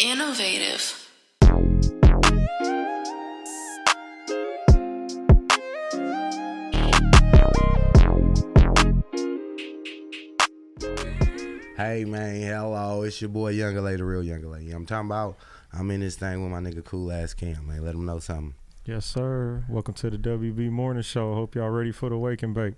Innovative. Hey man, hello, it's your boy Younger Lady, the real Younger Lady. I'm talking about, I'm in this thing with my nigga Cool Ass Cam, man. Let him know something. Yes, sir. Welcome to the WB Morning Show. Hope y'all ready for the wake and bake.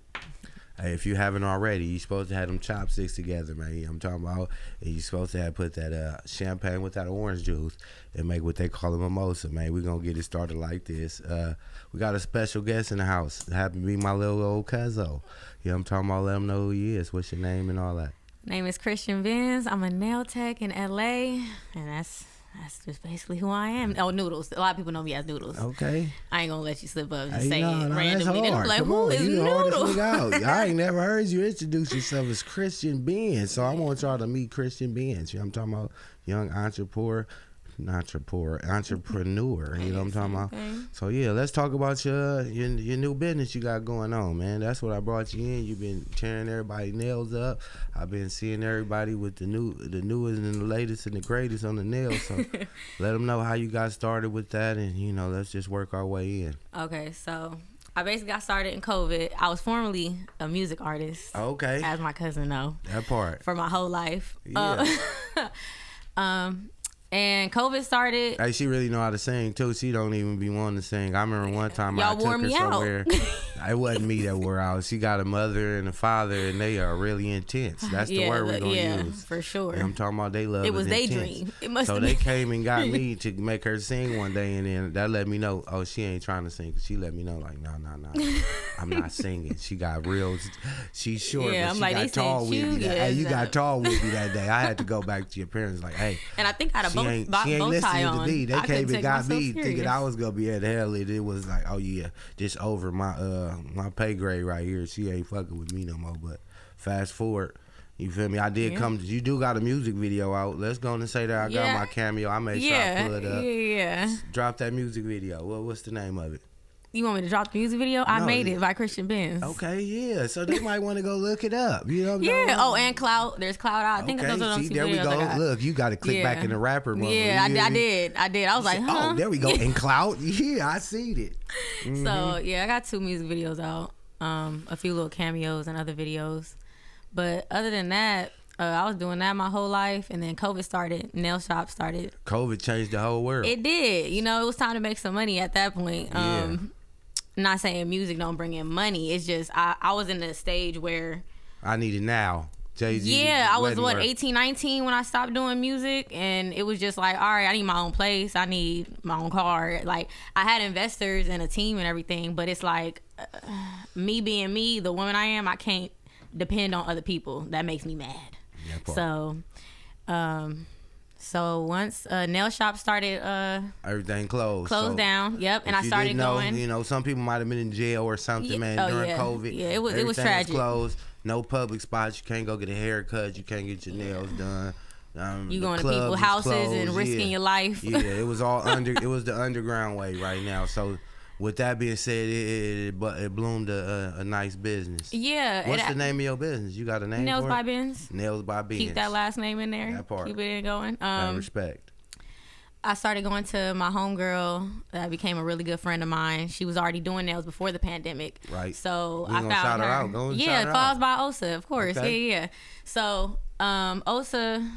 Hey, if you haven't already, you supposed to have them chopsticks together, man. I'm talking about, and you supposed to have put that champagne with that orange juice and make what they call a mimosa, man. We gonna get it started like this. We got a special guest in the house. It happened to be my little old cuzzo. Yeah, I'm talking about, let him know who he is. What's your name and all that? Name is Kristian Benz. I'm a nail tech in LA, and that's just basically who I am. Oh, Noodles. A lot of people know me as Noodles. Okay. I ain't gonna let you slip up and Hey, say it randomly. That's Then I'm hard. like, Come who on, is you the hardest Noodles? nigga out. I ain't never heard you introduce yourself as Kristian Benz, so I want y'all to meet Kristian Benz. You know what I'm talking about? Young entrepreneur. You know what I'm talking about? So yeah, let's talk about your new business you got going on, man. That's what I brought you in. You've been tearing everybody's nails up. I've been seeing everybody with the newest and the latest and the greatest on the nails. So let them know how you got started with that, and let's just work our way in. Okay, so I basically got started in COVID. I was formerly a music artist. Okay. As my cousin know. That part. For my whole life. Yeah. And COVID started. Hey, she really know how to sing too. She don't even be wanting to sing. I remember one time I took her somewhere. It wasn't me that wore out. She got a mother and a father, and they are really intense. That's the word we're gonna use. For sure. And I'm talking about they love. It was their dream. So they came and got me to make her sing one day, and then that let me know. Oh, she ain't trying to sing. She let me know like, no, I'm not singing. She got real. She's short, but she got tall with me. Hey, you got tall with me that day. I had to go back to your parents like, hey. And I think I had a she ain't listening to me. They came and got me thinking I was gonna be at hell. It was like, oh yeah, just over my pay grade right here. She ain't fucking with me no more. But fast forward, you feel me? I did come. You do got a music video out. Let's go and say that I got my cameo. I made sure I pull it up. Yeah. Drop that music video. What's the name of it? You want me to drop the music video? I made it by Kristian Benz. Okay, yeah. So they might want to go look it up. You know what I'm saying? Oh, and Cloud. There's Cloud Out. I think those are those there we go. Look, you got to click back in the rapper mode. Yeah, I did. I was like, huh? Oh, there we go. And Cloud. Yeah, I seen it. Mm-hmm. So, yeah, I got 2 music videos out. A few little cameos and other videos. But other than that, I was doing that my whole life, and then COVID started. Nail shop started. COVID changed the whole world. It did. It was time to make some money at that point. Not saying music don't bring in money. It's just I was in a stage where I need it now. Jay-Z. Yeah, I was 18, 19 when I stopped doing music, and it was just like, all right, I need my own place. I need my own car. Like, I had investors and a team and everything, but it's like me being me, the woman I am, I can't depend on other people. That makes me mad. So once nail shop started, everything closed down. Yep, and I started going. Some people might have been in jail or something, man, during COVID. Yeah, it was tragic. Closed. No public spots. You can't go get a haircut. You can't get your nails done. You going to people's houses and risking your life. Yeah, it was all it was the underground way right now. So. With that being said, it bloomed a nice business. Yeah. What's the name of your business? You got a name Nails for by it? Benz. Nails by Benz. Keep that last name in there. That part. Keep it going. Respect. I started going to my homegirl that became a really good friend of mine. She was already doing nails before the pandemic. Right. So I found her. Out. Go and shout her Falls out. by Osa, of course. Okay. Yeah. So Osa,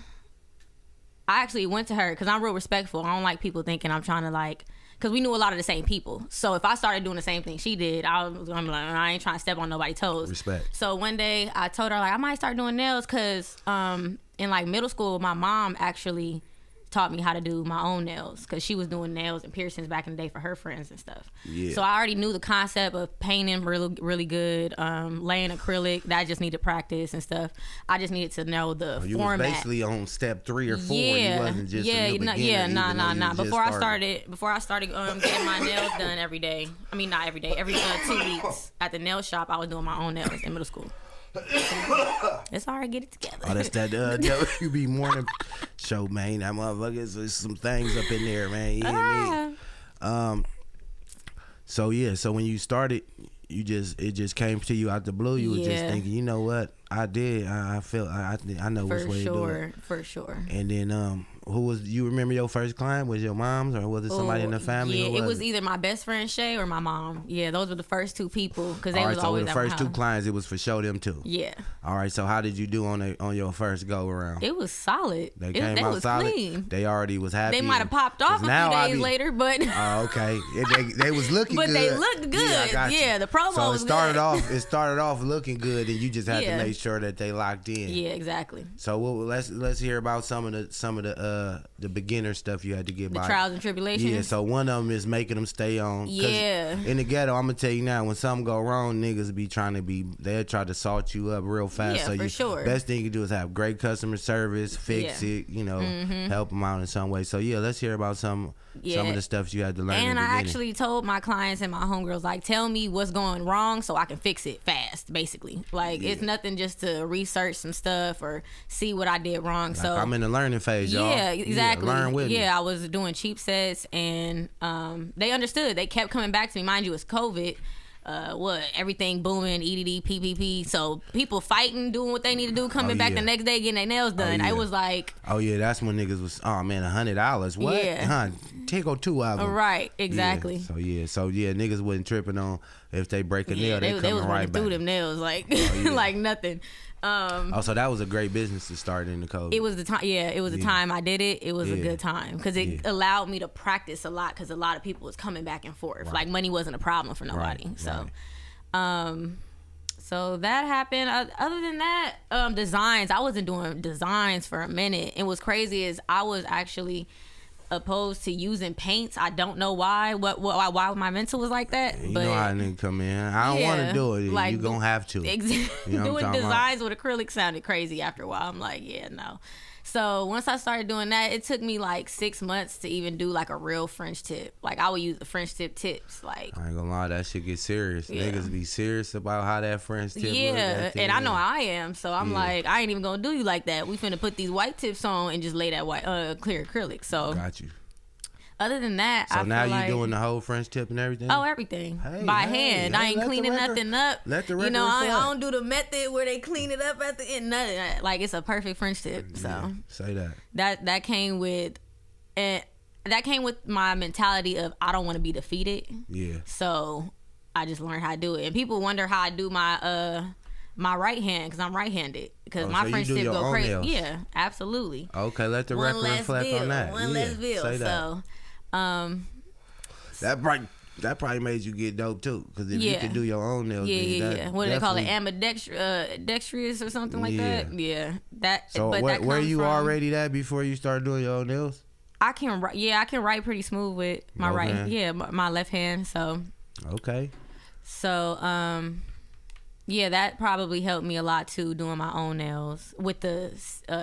I actually went to her because I'm real respectful. I don't like people thinking I'm trying to because we knew a lot of the same people. So if I started doing the same thing she did, I'm like, I ain't trying to step on nobody's toes. Respect. So one day I told her, I might start doing nails because in middle school, my mom actually taught me how to do my own nails because she was doing nails and piercings back in the day for her friends and stuff. Yeah. So I already knew the concept of painting really, really good, laying acrylic. That I just needed practice and stuff. I just needed to know the format. You was basically on step 3 or 4. You wasn't just a new beginner. Nah. Before I started getting my nails done every day. I mean, not every day. Every 2 weeks at the nail shop, I was doing my own nails in middle school. It's all right, get it together. Oh, that's that WB morning show, man. That motherfuckers, there's some things up in there, man. You hear me? So when you started, it just came to you out the blue. You were just thinking, you know what? I did. I felt. I know which way to do it. For sure. And then who was you remember your first client? Was your mom's or was it somebody in the family? Yeah, it was either my best friend Shay or my mom. Yeah, those were the first two people because they was so always the at my first two house. clients, it was for show them too. Yeah. All right. So how did you do on your first go around? It was solid. They came they out was solid. clean. They already was happy. They might have popped off a few days later, but oh, okay. They was looking but good. they looked good. Yeah, the promo so was it started good. It started off looking good, and you just had to make sure that they locked in. Yeah, exactly. So let's hear about some of the beginner stuff you had to get by. The trials and tribulations. Yeah. So one of them is making them stay on. Yeah. In the ghetto, I'm gonna tell you now, when something go wrong, niggas they'll try to salt you up real fast. Yeah, so for sure. Best thing you can do is have great customer service, fix it, help them out in some way. So yeah, let's hear about some of the stuff you had to learn. And in the I beginning. actually told my clients and my homegirls, like, tell me what's going wrong so I can fix it fast, basically. Like, it's nothing just to research some stuff or see what I did wrong. Like, so I'm in the learning phase, y'all. Yeah, exactly. Yeah, learn with me. I was doing cheap sets, and they understood. They kept coming back to me. Mind you, it's COVID. Everything booming, EDD, PPP. So people fighting, doing what they need to do, coming back the next day, getting their nails done. I was like, oh yeah, that's when niggas was, oh man, $100. What? Yeah. Huh? Take on 2 of them. Right, exactly. Yeah. So niggas wasn't tripping on if they break a nail, they was coming right back. through them nails like like nothing. So that was a great business to start in the COVID. It was the time. Yeah, it was the time I did it. It was a good time because it allowed me to practice a lot because a lot of people was coming back and forth. Right. Like money wasn't a problem for nobody. So that happened. Other than that, designs. I wasn't doing designs for a minute. And what's crazy is I was actually opposed to using paints. I don't know why. Why my mental was like that. You but know how a nigga come in. I don't want to do it. Like, you gonna have to. Exactly. You know doing designs with acrylic sounded crazy after a while. I'm like, yeah, no. So once I started doing that, it took me like 6 months to even do like a real French tip. Like I would use the French tip tips. Like I ain't gonna lie, that shit get serious. Niggas be serious about how that French tip. Yeah, and I know how I am, so I'm like, I ain't even gonna do you like that. We finna put these white tips on and just lay that white clear acrylic. So got you. Other than that, so I now feel you like, doing the whole French tip and everything? Oh, everything by hand. I ain't cleaning nothing up. Let the record I don't do the method where they clean it up at the end. Nothing. Like it's a perfect French tip. So say that came with, that came with my mentality of I don't want to be defeated. Yeah. So I just learned how to do it, and people wonder how I do my my right hand because I'm right-handed because my French tip go crazy. Nails. Yeah, absolutely. Okay, let the record reflect on that. One less bill. Say that. So. That probably made you get dope too, because if you could do your own nails, what do they call it, ambidextrous or something like that? Yeah, that. So but were you already that before you started doing your own nails? I can write pretty smooth with my right hand. Yeah, my left hand. So okay. So that probably helped me a lot too, doing my own nails with the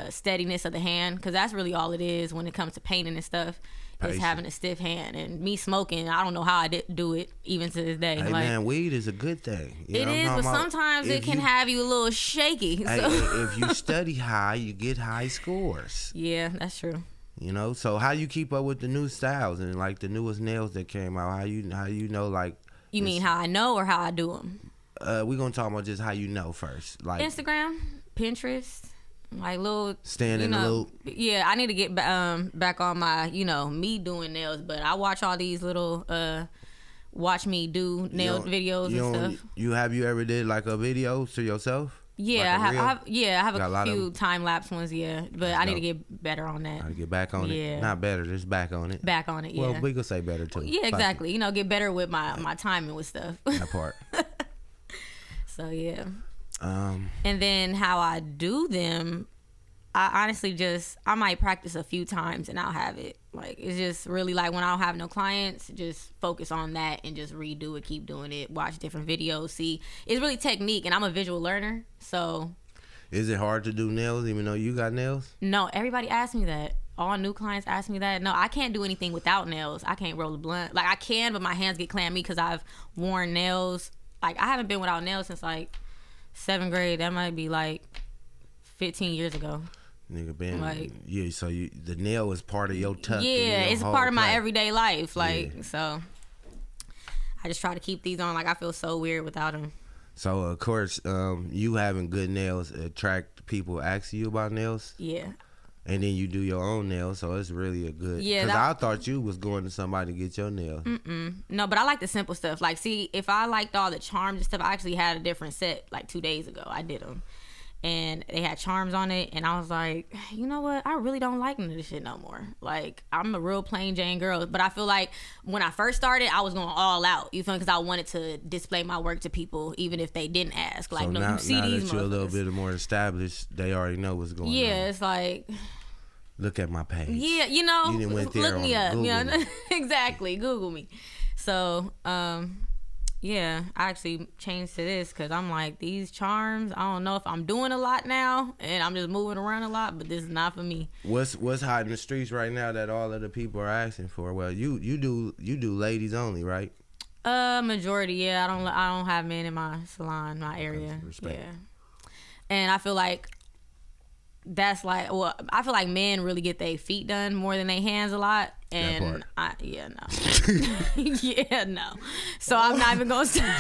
steadiness of the hand, because that's really all it is when it comes to painting and stuff. Is having a stiff hand. And me smoking, I don't know how I do it even to this day. Hey man, weed is a good thing. It is, but sometimes it can have you a little shaky. So. If you study high, you get high scores. Yeah, that's true. You know, so how you keep up with the new styles and like the newest nails that came out? How you know like? You mean how I know or how I do them? We're gonna talk about just how you know first, like Instagram, Pinterest. Like little stand in the loop. Yeah, I need to get back on my me doing nails, but I watch all these little watch me do nail videos and stuff. You ever did like a video to yourself? Yeah, like I have a few time lapse ones. Yeah, but I need to get better on that. I get back on it. Not better, just back on it. Back on it. Yeah. Well, we could say better too. Yeah, exactly. Get better with my timing with stuff. That part. So yeah. And then how I do them, I honestly I might practice a few times and I'll have it. Like, it's just really like when I don't have no clients, just focus on that and just redo it, keep doing it, watch different videos, see. It's really technique, and I'm a visual learner, so. Is it hard to do nails even though you got nails? No, everybody asks me that. All new clients ask me that. No, I can't do anything without nails. I can't roll a blunt. Like, I can, but my hands get clammy because I've worn nails. Like, I haven't been without nails since, like, 7th grade. That might be like 15 years ago. Nigga been like, yeah, so the nail is part of your touch. Yeah, it's part of my everyday life. Like, so I just try to keep these on. Like, I feel so weird without them. So of course, you having good nails attract people asking you about nails. Yeah. And then you do your own nails, so it's really a good. Yeah, because I thought you was going to somebody to get your nails. No, but I like the simple stuff. Like, see, if I liked all the charms and stuff, I actually had a different set like 2 days ago. I did them, and they had charms on it, and I was like, you know what? I really don't like none of this shit no more. Like, I'm a real plain Jane girl, but I feel like when I first started, I was going all out. You feel me? Because I wanted to display my work to people, even if they didn't ask. Like, So no, now, you see now these that you're a little motherfuckers. bit more established, they already know what's going on. Yeah, it's like, Look at my page. yeah, you know, You done went there look me on up. You Google know, me. exactly, Google me. So, yeah, I actually changed to this because I'm like, these charms, I don't know if I'm doing a lot now and I'm just moving around a lot, but this is not for me. What's hot in the streets right now that all of the people are asking for? Well, you do ladies only, right? Majority, yeah. I don't have men in my salon, my area. Respect. Yeah. And I feel like that's like, well, I feel like men really get their feet done more than their hands a lot. And yeah, no. Yeah, no. So I'm not even gonna start.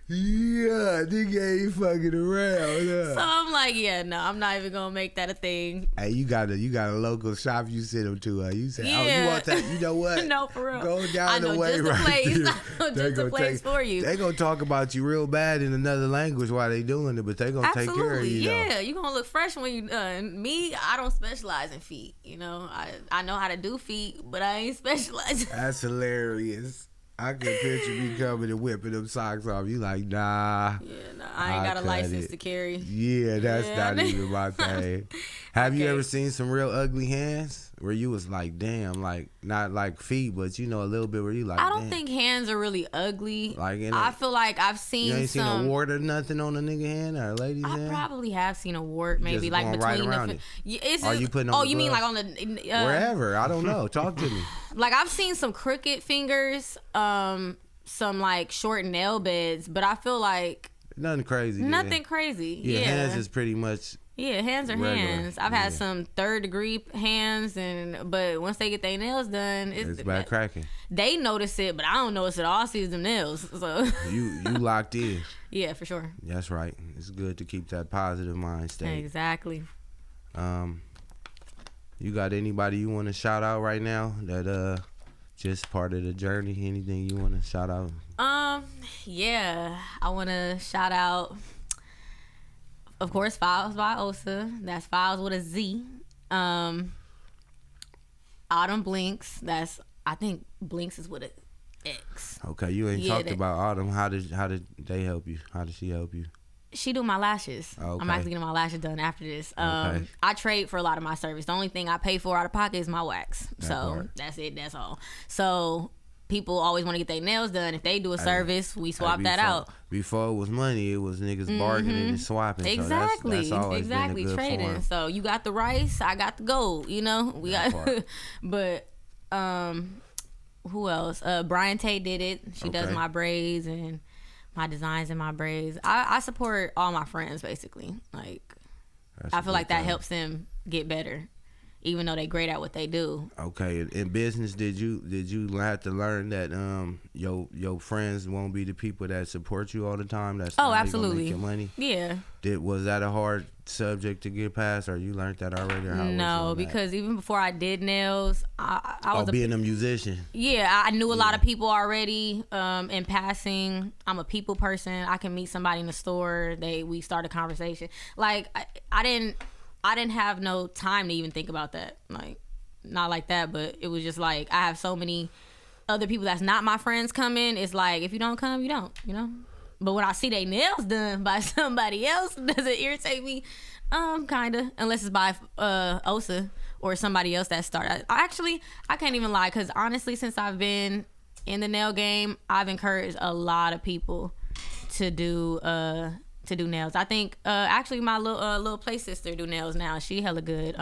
Yeah, nigga ain't fucking around. So I'm like, yeah, no, I'm not even gonna make that a thing. Hey, you got a local shop you send them to. You say, oh, you Yeah. want that? You know what? No, for real. Go down I know the way just right the place. there. I know They just the gonna place for you. They gonna talk about you real bad in another language while they doing it, but they gonna take care of you. Yeah, you gonna look fresh when you done. Me, I don't specialize in feet. You know, I know how to do feet, but I ain't specialized. That's hilarious. I can picture me coming and whipping them socks off. You like, nah. Yeah, no, I ain't got a cut license it. to carry. Yeah, that's Yeah. not even my thing. Have you Okay. ever seen some real ugly hands where you was like, damn, like not like feet, but you know a little bit where you like, I don't damn. think hands are really ugly. Like in I feel like I've seen you ain't seen some. a wart or nothing on a nigga hand or a lady's I hand? probably have seen a wart, maybe Just like going right between around the. it. Yeah, it's Are you putting on Oh, the you mean like gloves? on the Wherever. I don't know. Talk to me. Like I've seen some crooked fingers, some like short nail beds, but I feel like Nothing crazy. yeah. nothing crazy. Yeah, Yeah, hands is pretty much. yeah, hands are regular. hands. I've Yeah. had some 3rd-degree hands, but once they get their nails done, It's bad cracking. they notice it, but I don't notice it. All I see is them nails. So You locked in. yeah, for sure. That's right. It's good to keep that positive mind state. Exactly. You got anybody you want to shout out right now that just part of the journey? Anything you want to shout out? Yeah, I want to shout out, of course, Files by Osa. That's Files with a Z. Autumn Blinks. I think Blinks is with a X. Okay, you ain't Yeah, talked about Autumn. How did they help you? How did she help you? She do my lashes. Okay. I'm actually getting my lashes done after this. Okay. I trade for a lot of my service. The only thing I pay for out of pocket is my wax. That So part. that's it. That's all. So people always want to get their nails done. If they do a service, we swap that out. Before it was money, it was niggas bargaining and swapping. Exactly. So that's always Exactly. been a good Trading. form. So you got the rice, I got the gold. You know, we That got. part. But who else? Brian Tate did it. She does Okay. my braids and my designs and my braids. I support all my friends basically. Like That's I a feel like good that thing. helps them get better, even though they great at what they do. Okay, in business, did you have to learn that your friends won't be the people that support you all the time? That's Oh, not how you gonna absolutely. make your money. Yeah. Was that a hard subject to get past, or you learned that already? Or how was you No, on that? because even before I did nails, I was being a musician. I knew a lot of people already. In passing, I'm a people person. I can meet somebody in the store. We start a conversation. Like I didn't have no time to even think about that. Like not like that, but it was just like I have so many other people that's not my friends come in. It's like if you don't come, you don't. You know. But when I see they nails done by somebody else, does it irritate me? Kinda. Unless it's by Osa or somebody else that started. I can't even lie, because honestly, since I've been in the nail game, I've encouraged a lot of people to do nails. I think actually my little play sister do nails now. She hella good.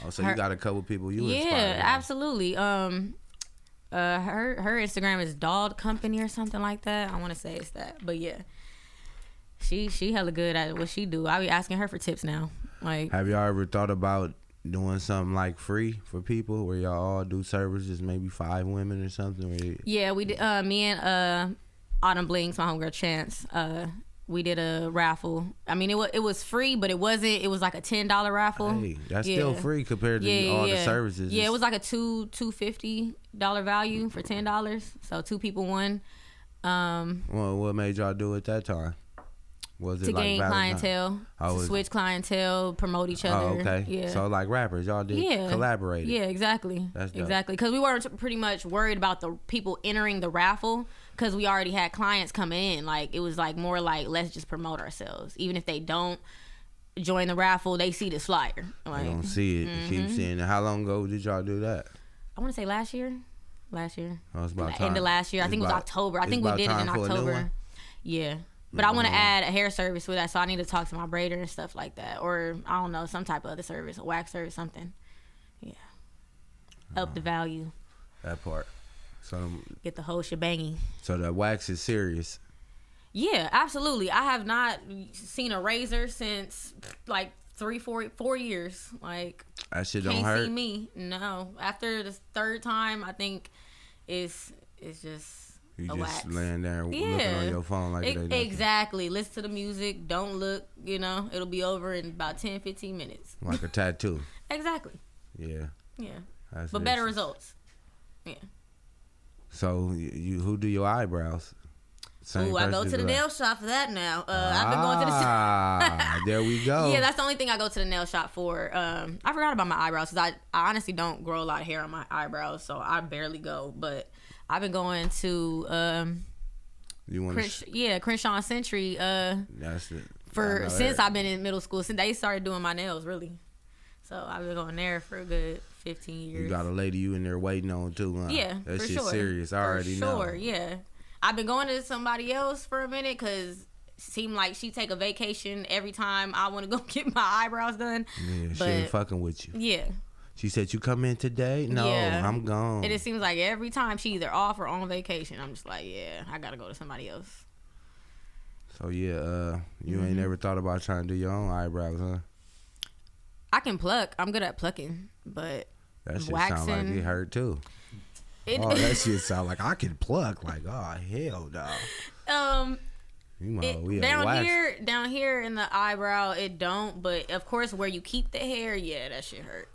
So you got a couple people you inspired. Yeah, absolutely. Her Instagram is Dolled Company or something like that. I want to say it's that, but yeah, she hella good at what she do. I be asking her for tips now. Like, Have y'all ever thought about doing something like free for people, where y'all all do services, maybe 5 women or something? yeah, we did. Me and Autumn Blinks, my homegirl Chance. We did a raffle. I mean, it was free, but it wasn't. It was like a $10 raffle. Hey, that's still free compared to all the services. Yeah, it was like a $250 value for $10. So 2 people won. Well, what made y'all do it that time? Was it to like gain clientele, to switch clientele, promote each other. Oh, okay. Yeah. So like rappers, y'all did collaborate. Yeah, exactly. That's dope. Exactly. Because we weren't pretty much worried about the people entering the raffle because we already had clients coming in. Like, it was like more like, let's just promote ourselves. Even if they don't join the raffle, they see this flyer. Like, they don't see it. Keep seeing it. How long ago did y'all do that? I want to say last year. Oh, it's about time. End of last year. I think it was October. I think we did it in October. Yeah. But I want to add a hair service with that, so I need to talk to my braider and stuff like that. Or, I don't know, some type of other service, a wax service, something. Yeah. Up the value. That part. So get the whole shebangy. So the wax is serious. Yeah, absolutely. I have not seen a razor since, like, 4 years. Like, that shit don't hurt? Can't see me. No. After the 3rd time, I think it's just... You just wax. laying there looking on your phone like exactly. Listen to the music. Don't look. It'll be over in about 10, 15 minutes. Like a tattoo. Exactly. Yeah. Yeah. But better results. Yeah. So who do your eyebrows? I go to the nail shop for that now. I've been going to the there we go. Yeah, that's the only thing I go to the nail shop for. I forgot about my eyebrows because I honestly don't grow a lot of hair on my eyebrows, so I barely go. But I've been going to Kristian Century that's it. Since I've been in middle school, since they started doing my nails, really. So I've been going there for a good 15 years. You got a lady you in there waiting on too, huh? Yeah, that for shit's sure. Serious. I already know. Sure, yeah. I've been going to somebody else for a minute because it seemed like she take a vacation every time I want to go get my eyebrows done. Yeah, she ain't fucking with you. Yeah. She said, you come in today? No, I'm gone. And it seems like every time she either off or on vacation, I'm just like, yeah, I got to go to somebody else. So, yeah, you ain't never thought about trying to do your own eyebrows, huh? I can pluck. I'm good at plucking, but that shit waxing, sound like it hurt, too. That shit sound like I can pluck. Like, oh, hell no. Down here in the eyebrow, it don't. But, of course, where you keep the hair, yeah, that shit hurt.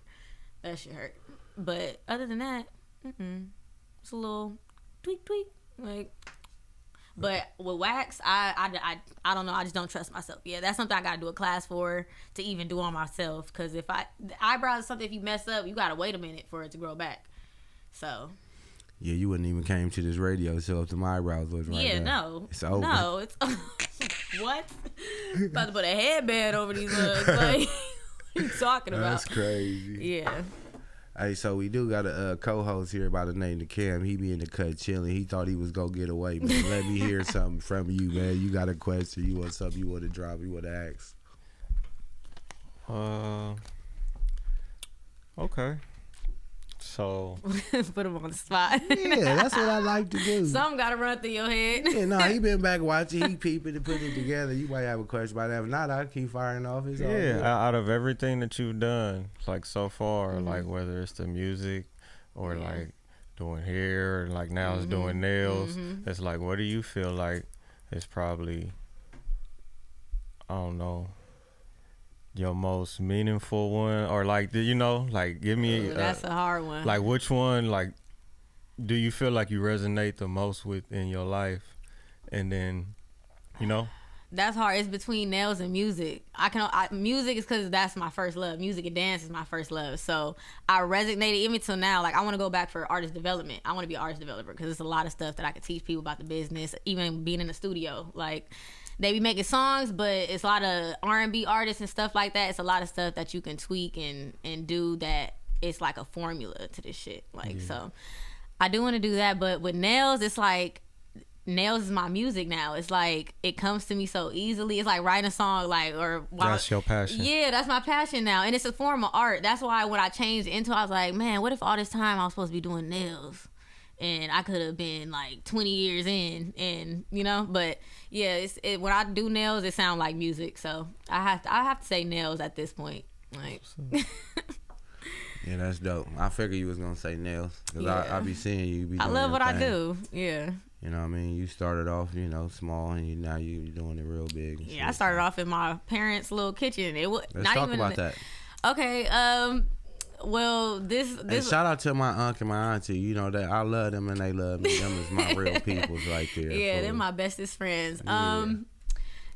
That shit hurt. But other than that, it's a little tweak. Like, but with wax, I don't know. I just don't trust myself. Yeah, that's something I gotta do a class for to even do on myself. Because the eyebrows is something, if you mess up, you gotta wait a minute for it to grow back. So. Yeah, you wouldn't even came to this radio show if the eyebrows was right. Yeah, there. no. It's over. No, it's what? About to put a headband over these legs. Like, what are you talking about? That's crazy. Yeah. Hey, so we do got a co-host here by the name of Cam. He be in the cut chilling. He thought he was gonna get away, man. Let me hear something from you, man. You got a question? You want something? You want to drop? You want to ask? Okay. So put him on the spot. Yeah, that's what I like to do. Something gotta run through your head. Yeah, no, he been back watching. He peeping and putting it together. You might have a question about that. If not, I keep firing off. It's all good. Out of everything that you've done, like so far, like whether it's the music or like doing hair, or like now it's doing nails. It's like, what do you feel like is probably, I don't know, your most meaningful one, or like, like give me that's a hard one. Like, which one, like, do you feel like you resonate the most with in your life? And then, that's hard. It's between nails and music. Music is because that's my first love. Music and dance is my first love. So I resonated even till now. Like, I want to go back for artist development. I want to be an artist developer because there's a lot of stuff that I could teach people about the business, even being in the studio. Like, they be making songs, but it's a lot of R&B artists and stuff like that. It's a lot of stuff that you can tweak and do that it's like a formula to this shit. Like, so I do want to do that, but with nails, it's like, nails is my music now. It's like, it comes to me so easily. It's like writing a song, like, that's your passion. Yeah, that's my passion now. And it's a form of art. That's why when I changed into it, I was like, man, what if all this time I was supposed to be doing nails? And I could have been like 20 years in, and but yeah, when I do nails, it sounds like music. So I have to say nails at this point. Like, yeah, that's dope. I figured you was gonna say nails because I be seeing you. Be doing I love what thing. I do. Yeah. You know what I mean? You started off, you know, small, and now you're doing it real big. Yeah, I started off in my parents' little kitchen. It was Let's not talk even about that. Okay, well, this And shout out to my uncle and my auntie. You know that I love them and they love me. Them is my real peoples right there. Yeah, they're my bestest friends.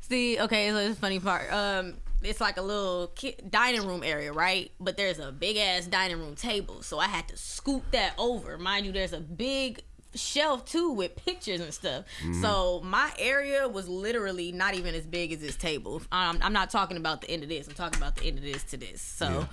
See, okay, so it's a funny part. It's like a little dining room area, right? But there's a big ass dining room table, so I had to scoot that over. Mind you, there's a big shelf too with pictures and stuff. So my area was literally not even as big as this table. I'm not talking about the end of this. I'm talking about the end of this to this. So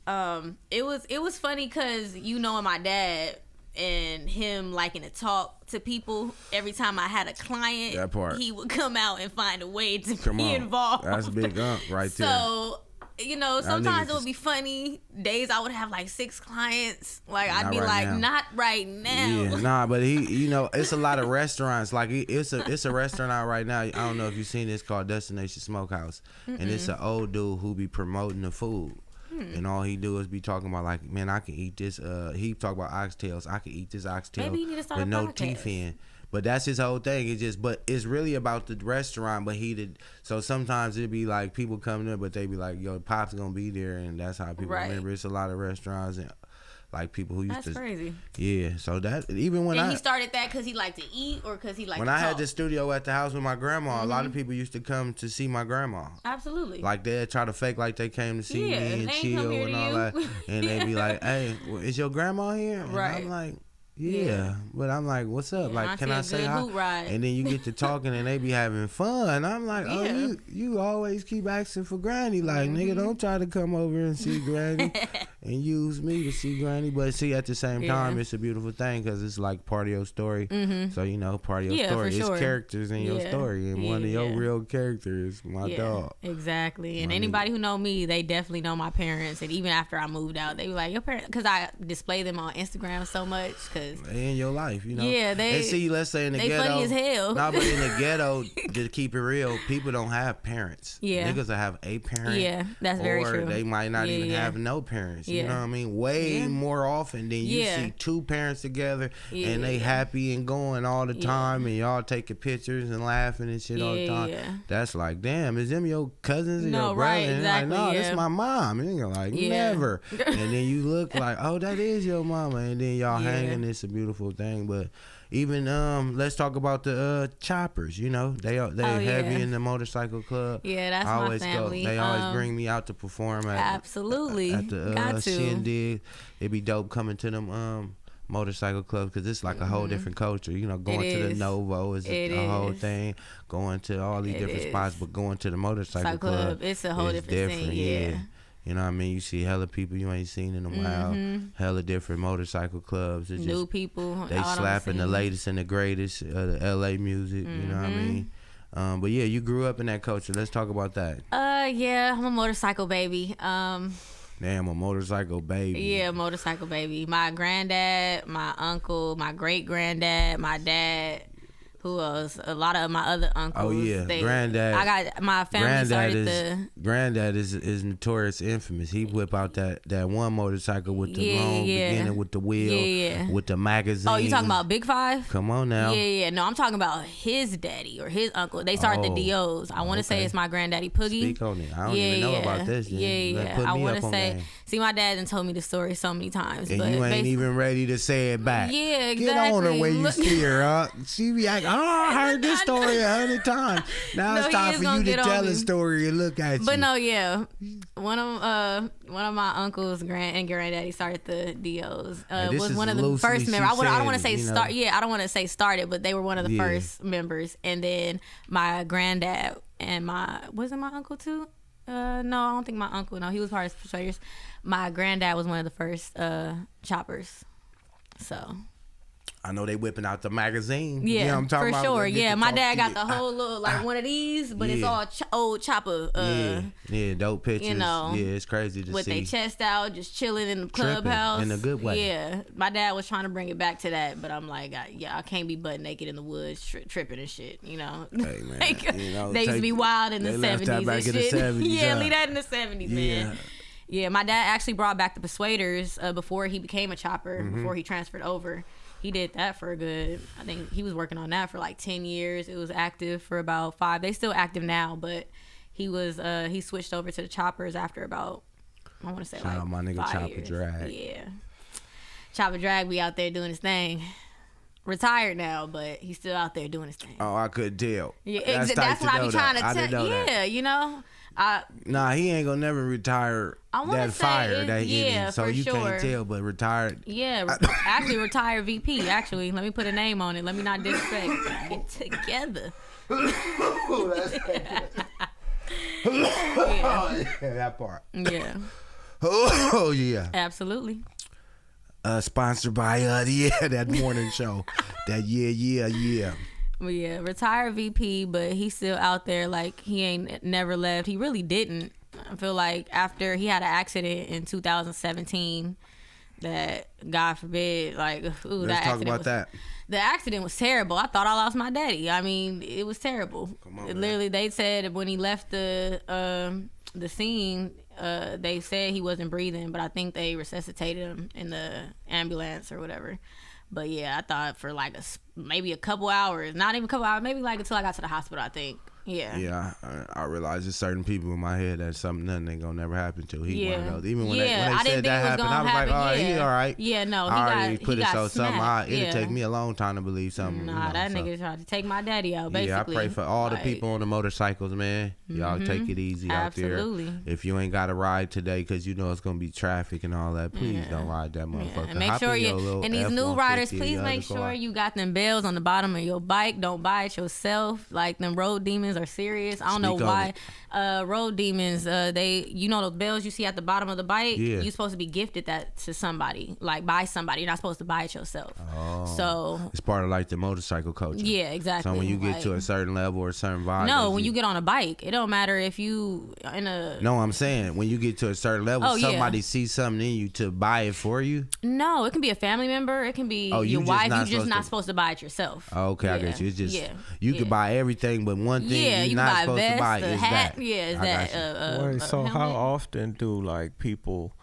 it was funny because my dad and him liking to talk to people. Every time I had a client, that part, he would come out and find a way to be involved. That's big right there. So sometimes it would be funny days I would have like 6 clients. Like I'd be like, not right now. Yeah, nah, but it's a lot of restaurants. Like it's a restaurant out right now. I don't know if you've seen this called Destination Smokehouse, and it's an old dude who be promoting the food. And all he do is be talking about like, man, I can eat this. He talk about oxtails. I can eat this oxtail with no teeth in. But that's his whole thing. But it's really about the restaurant. But so sometimes it'd be like people coming in, but they be like, yo, Pop's gonna be there, and that's how people remember. It's a lot of restaurants and like people who used to. That's crazy. Yeah. So that even when he started that because he liked to eat or because he liked when to I talk? had the studio at the house with my grandma, a lot of people used to come to see my grandma. Absolutely. Like they'd try to fake like they came to see me and chill and all that, and they'd be like, "Hey, is your grandma here?" And I'm like, Yeah, but I'm like, what's up? Like, can I say hi? And then you get to talking and they be having fun. I'm like, oh, you always keep asking for Granny. Like, nigga, don't try to come over and see Granny and use me to see Granny. But see, at the same time, it's a beautiful thing because it's like part of your story. So, you know, part of your story. It's characters in your story. And one of your real characters is my dog. Exactly. And anybody who know me, they definitely know my parents. And even after I moved out, they were like, your parents, because I display them on Instagram so much. They in your life, you know. Yeah, they. And see, let's say in the they ghetto. Funny as hell. Nah, but in the ghetto, to keep it real, people don't have parents. Yeah. Niggas will have a parent. Yeah, that's very true. Or they might not even have no parents. You know what I mean? Way more often than you see two parents together and they happy and going all the time and y'all taking pictures and laughing and shit all the time. Yeah. That's like, damn, is them your cousins or your brother? And exactly. Like, no, that's my mom. And you're like, never. And then you look like, oh, that is your mama. And then y'all hanging. It's a beautiful thing. But even let's talk about the choppers. You know, they heavy in the motorcycle club. Yeah, that's my family. They always bring me out to perform at absolutely at the shindig. It'd be dope coming to them motorcycle clubs because it's like a whole different culture. You know, going to the Novo is a whole thing. Going to all these different spots, but going to the motorcycle club, it's a whole different thing. Yeah. You know what I mean? You see hella people you ain't seen in a while. Hella different motorcycle clubs. It's new people. They slapping the latest and the greatest of the LA music. You know what I mean? But yeah, you grew up in that culture. Let's talk about that. Yeah, I'm a motorcycle baby. Damn, a motorcycle baby. Yeah, motorcycle baby. My granddad, my uncle, my great granddad, my dad. Who else? A lot of my other uncles. Oh yeah, granddad. I got my family started Granddad is notorious, infamous. He whip out that one motorcycle with the long beginning with the wheel, with the magazine. Oh, you talking about Big Five? Come on now. Yeah. No, I'm talking about his daddy or his uncle. They started the DOs. I want to say it's my granddaddy Poogie. Speak on it. I don't even know about this. Yeah. I want to say. See, my dad done told me the story so many times, and but you ain't even ready to say it back. Yeah, exactly. Get on her when you see her. She be like, I heard this story 100 times. Now it's time for you to tell a story and look at you. But no, one of my uncles and granddaddy started the DOs. Was one of the first members. I don't want to say start. Yeah, I don't want to say started, but they were one of the first members. And then my granddad and wasn't my uncle too? No, I don't think my uncle. No, he was part of Persuaders. My granddad was one of the first choppers. So I know they whipping out the magazine. Yeah, you know what I'm talking for about? sure. Yeah, my dad got the whole little one of these, but it's all old chopper. Dope pictures. You know, it's crazy to see. With their chest out, just chilling in the clubhouse. In a good way. Yeah, my dad was trying to bring it back to that, but I'm like, I can't be butt naked in the woods tripping and shit. You know, hey, man, they used to be wild in the 70s and shit. The 70s, leave that in the 70s, man. Yeah, my dad actually brought back the Persuaders before he became a chopper, before he transferred over. He did that for a good, I think he was working on that for like 10 years. It was active for about 5. They still active now, but he switched over to the choppers after about, I want to say Shout out my nigga 5 Chopper years. Drag. Yeah. Chopper Drag be out there doing his thing. Retired now, but he's still out there doing his thing. Oh, I couldn't tell. Yeah, that's what I be trying to tell. Yeah, you know. Nah, he ain't gonna never retire that fire that he is. So you can't tell, but retired. Yeah, actually retired VP. Actually, let me put a name on it. Let me not disrespect. Get together. Yeah, that part. Yeah. Oh yeah. Absolutely. Sponsored by that morning show. That yeah. Yeah, retired VP, but he's still out there. Like, he ain't never left. He really didn't. I feel like after he had an accident in 2017 that, God forbid, like, ooh, Let's talk about that. The accident was terrible. I thought I lost my daddy. I mean, it was terrible. Literally, they said when he left the scene, they said he wasn't breathing, but I think they resuscitated him in the ambulance or whatever. But yeah, I thought for like maybe a couple hours, not even a couple hours, maybe like until I got to the hospital, I think. Yeah. Yeah, I realize there's certain people in my head that nothing ain't gonna never happen to. He one of those. Even when they said that happened, I was like, oh, he all right. Yeah, no, I already put it so something. It'll take me a long time to believe something. Nah, that nigga tried to take my daddy out, basically. Yeah, I pray for all the people on the motorcycles, man. Y'all take it easy out there. If you ain't got to ride today because you know it's gonna be traffic and all that, please don't ride that motherfucker. And make sure and these new riders, please make sure you got them bells on the bottom of your bike. Don't buy it yourself. Like, them road demons are serious. I don't know why. Road demons, you know those bells you see at the bottom of the bike? Yeah. You're supposed to be gifted that to somebody, like by somebody. You're not supposed to buy it yourself. Oh. So it's part of like the motorcycle culture. Yeah, exactly. So when you get to a certain level or a certain vibe. No, when you get on a bike, it don't matter if you in a. No, I'm saying when you get to a certain level, somebody sees something in you to buy it for you. No, it can be a family member. It can be your wife. You're just not supposed to buy it yourself. Oh, okay, I get you. It's just you can buy everything, but one thing you're not supposed to buy is that. Yeah, is that. Wait, so how often do like people?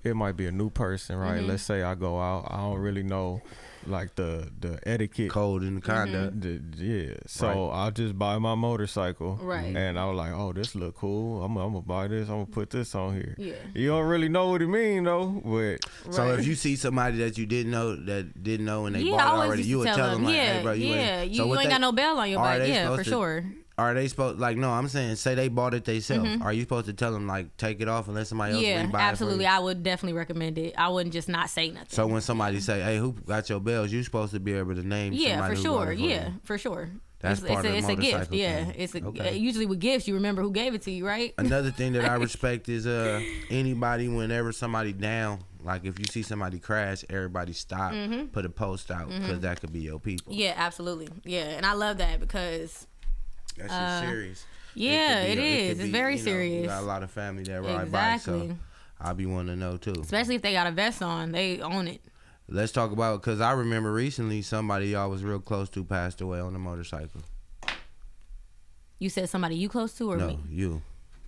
It might be a new person, right? Let's say I go out. I don't really know like the etiquette code and the conduct. So I'll just buy my motorcycle, right? And I was like, oh, this look cool. I'm gonna buy this. I'm gonna put this on here. Yeah. You don't really know what it mean though, but so if you see somebody that you didn't know and they bought it already, you would tell them like, hey, bro, you ain't got no bell on your bike. Yeah, for sure. Are they supposed no? I'm saying, say they bought it themselves. Are you supposed to tell them like take it off and let somebody else rebuy it? Yeah, absolutely. I would definitely recommend it. I wouldn't just not say nothing. So when somebody say, "Hey, who got your bells?" You supposed to be able to name. Yeah, somebody for sure. Yeah, for sure. That's part of the motorcycle gift. thing. Yeah, usually with gifts you remember who gave it to you, right? Another thing that I respect is anybody whenever somebody down. Like if you see somebody crash, everybody stop, put a post out because that could be your people. Yeah, absolutely. Yeah, and I love that because. That's just serious. Yeah, it is. It's very serious. You got a lot of family that ride bikes, so I'll be wanting to know too. Especially if they got a vest on, they own it. Let's talk about, because I remember recently somebody y'all was real close to passed away on a motorcycle. You said somebody you close to or me? No, you.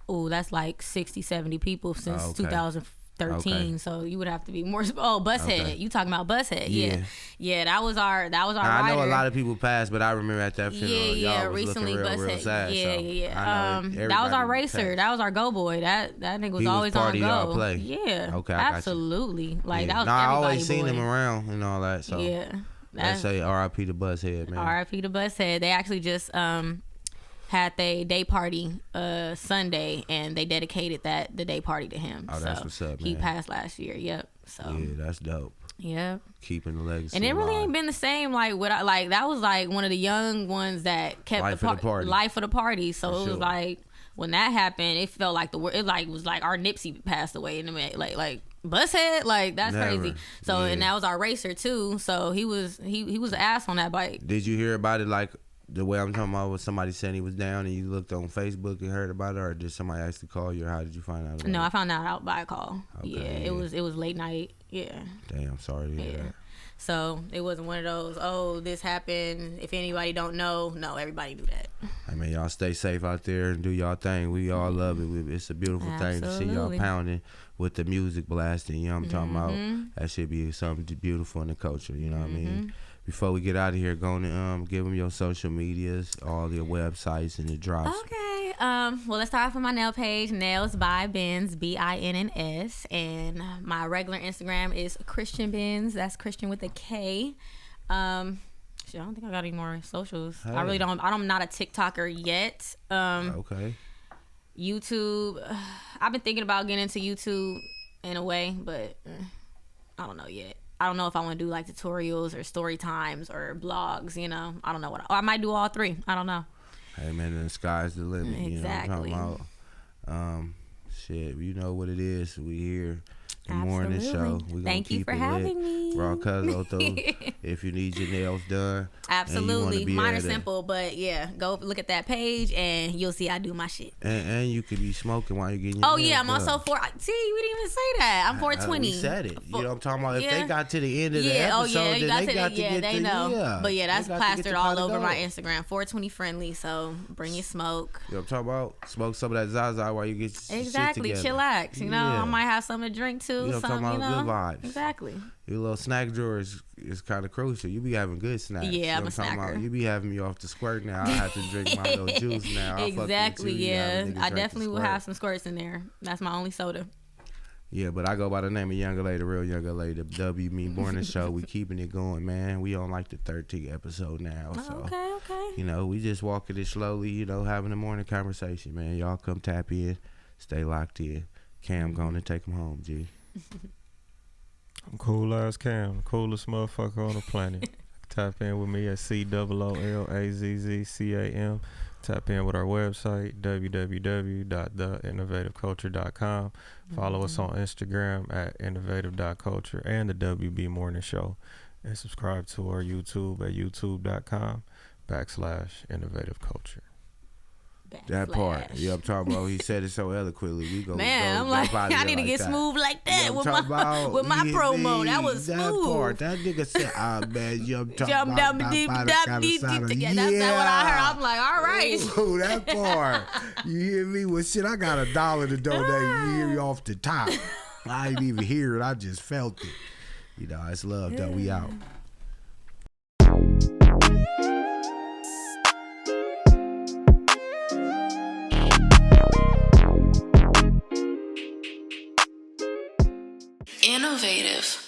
Oh, that's like 60, 70 people since 2013. Okay. So you would have to be more. Oh, Bushead. Okay. You talking about Bushead? Yeah. That was our now, rider. I know a lot of people passed, but I remember at that funeral, y'all was recently looking real sad. Yeah. That was our racer. Passed. That was our go boy. That nigga was always on go. Y'all play. Yeah. Okay. Absolutely. Like that was I everybody always seen boy. him around and all that. So yeah. Let's say R.I.P. to Bushead, man. R.I.P. to Bushead. They actually just had their day party Sunday, and they dedicated the day party to him. Oh, that's what's up, man. He passed last year. Yep. So yeah, that's dope. Yep. Keeping the legacy. And it really alive. ain't been the same. Like that was like one of the young ones that kept life of the party. So it was like when that happened, it felt like was like our Nipsey passed away in the like Bushead, like that's crazy. So and that was our racer too. So he was an ass on that bike. Did you hear about it like the way I'm talking about? Was somebody saying he was down and you looked on Facebook and heard about it, or did somebody actually call you, or how did you find out about No, it? I found out by a call. Okay, it was late night. Yeah. Damn, sorry to hear that. So it wasn't one of those, oh, this happened. If anybody don't know, no, everybody knew that. I mean, y'all stay safe out there and do y'all thing. We all love it. It's a beautiful thing to see y'all pounding with the music blasting. You know what I'm talking about? That should be something beautiful in the culture. You know what I mean? Before we get out of here, go and give them your social medias, all your websites, and the drops. Okay. Well, let's start off with my nail page, Nails by Benz, Binns, and my regular Instagram is Kristian Benz. That's Christian with a K. I don't think I got any more socials. Hey. I really don't. I'm not a TikToker yet. Okay. YouTube. I've been thinking about getting into YouTube in a way, but I don't know yet. I don't know if I want to do like tutorials or story times or blogs, you know. I don't know what. Or I might do all three. I don't know. Hey man, the sky's the limit. Exactly. You know what I'm talking about? Shit, you know what it is. We here. The morning show. We Thank you for having me. Raw Cuzzo. If you need your nails done. Absolutely. Mine are simple, but yeah, go look at that page and you'll see I do my shit. And you could be smoking while you're getting your nails I'm also See, we didn't even say that. I'm 420. We said it. You know what I'm talking about? If they got to the end of the episode, then they got to get they know. Yeah. But yeah, that's plastered all over my Instagram. 420 friendly, so bring your smoke. You know what I'm talking about? Smoke some of that Zaza while you get your shit together. Chillax. You know, I might have something to drink too. You know what I'm talking about? Good vibes. Exactly. Your little snack drawer is kind of crucial. You be having good snacks. Yeah, I'm a snacker. You be having me off the squirt now. I have to drink my little juice now. Exactly, yeah. I definitely will have some squirts in there. That's my only soda. Yeah, but I go by the name of Younger Lady, Real Younger Lady, the W Me Morning Show. We keeping it going, man. We on like the 13th episode now. So, okay. You know, we just walking it slowly, you know, having a morning conversation, man. Y'all come tap in. Stay locked in. Cam, go on and take them home, G. I'm cool as Cam, the coolest motherfucker on the planet. Tap in with me at COOLAZZCAM. Tap in with our website, www.theinnovativeculture.com. Follow us on Instagram at innovative.culture and the WB Morning Show. And subscribe to our YouTube at youtube.com/innovativeculture. That part. Yeah, I'm talking about. He said it so eloquently. We go. Man, I'm like, I need to get smooth like that with my promo. That was smooth. That part. That nigga said, man, jump down deep. That's not what I heard. I'm like, all right. Ooh, that part. You hear me? Well, shit, I got $1 to donate. You hear me off the top. I didn't even hear it. I just felt it. You know, it's love, though. We out. Innovative.